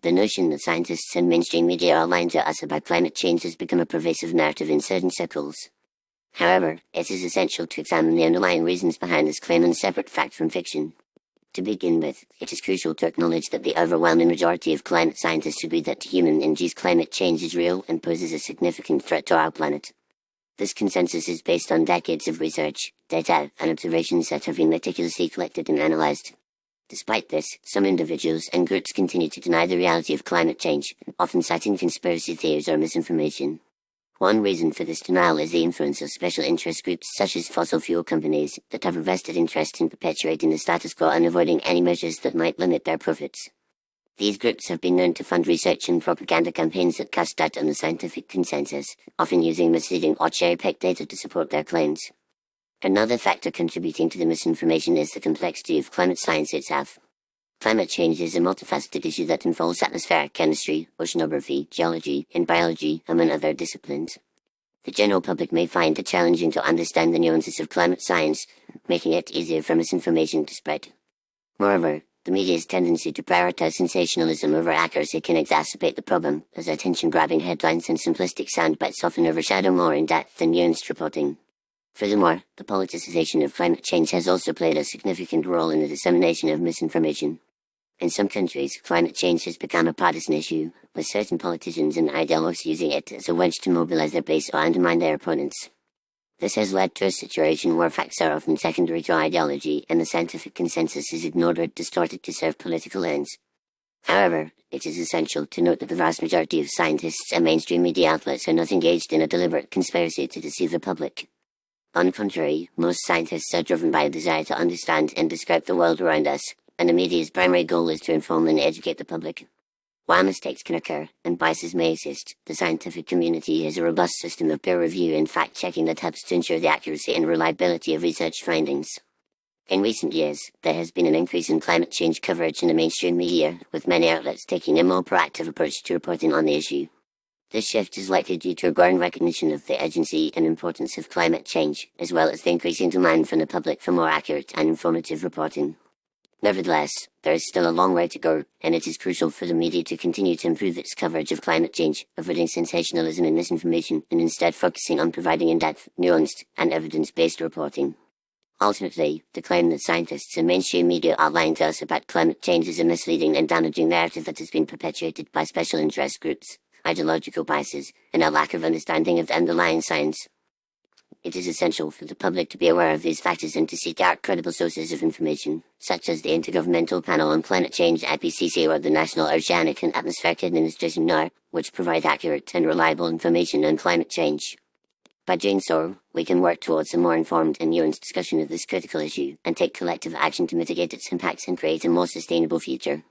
The notion that scientists and mainstream media are lying to us about climate change has become a pervasive narrative in certain circles. However, it is essential to examine the underlying reasons behind this claim and separate fact from fiction. To begin with, it is crucial to acknowledge that the overwhelming majority of climate scientists agree that human-induced climate change is real and poses a significant threat to our planet. This consensus is based on decades of research, data, and observations that have been meticulously collected and analyzed. Despite this, some individuals and groups continue to deny the reality of climate change, often citing conspiracy theories or misinformation. One reason for this denial is the influence of special interest groups such as fossil fuel companies that have a vested interest in perpetuating the status quo and avoiding any measures that might limit their profits. These groups have been known to fund research and propaganda campaigns that cast doubt on the scientific consensus, often using misleading or cherry-picked data to support their claims. Another factor contributing to the misinformation is the complexity of climate science itself. Climate change is a multifaceted issue that involves atmospheric chemistry, oceanography, geology, and biology, among other disciplines. The general public may find it challenging to understand the nuances of climate science, making it easier for misinformation to spread. Moreover, the media's tendency to prioritize sensationalism over accuracy can exacerbate the problem, as attention-grabbing headlines and simplistic soundbites often overshadow more in-depth and nuanced reporting. Furthermore, the politicization of climate change has also played a significant role in the dissemination of misinformation. In some countries, climate change has become a partisan issue, with certain politicians and ideologues using it as a wedge to mobilize their base or undermine their opponents. This has led to a situation where facts are often secondary to ideology, and the scientific consensus is ignored or distorted to serve political ends. However, it is essential to note that the vast majority of scientists and mainstream media outlets are not engaged in a deliberate conspiracy to deceive the public. On the contrary, most scientists are driven by a desire to understand and describe the world around us, and the media's primary goal is to inform and educate the public. While mistakes can occur, and biases may exist, the scientific community has a robust system of peer review and fact-checking that helps to ensure the accuracy and reliability of research findings. In recent years, there has been an increase in climate change coverage in the mainstream media, with many outlets taking a more proactive approach to reporting on the issue. This shift is likely due to a growing recognition of the urgency and importance of climate change, as well as the increasing demand from the public for more accurate and informative reporting. Nevertheless, there is still a long way to go, and it is crucial for the media to continue to improve its coverage of climate change, avoiding sensationalism and misinformation, and instead focusing on providing in-depth, nuanced, and evidence-based reporting. Ultimately, the claim that scientists and mainstream media are lying to us about climate change is a misleading and damaging narrative that has been perpetuated by special interest groups, ideological biases, and a lack of understanding of the underlying science. It is essential for the public to be aware of these factors and to seek out credible sources of information, such as the Intergovernmental Panel on Climate Change (IPCC) or the National Oceanic and Atmospheric Administration (NOAA), which provide accurate and reliable information on climate change. By doing so, we can work towards a more informed and nuanced discussion of this critical issue, and take collective action to mitigate its impacts and create a more sustainable future.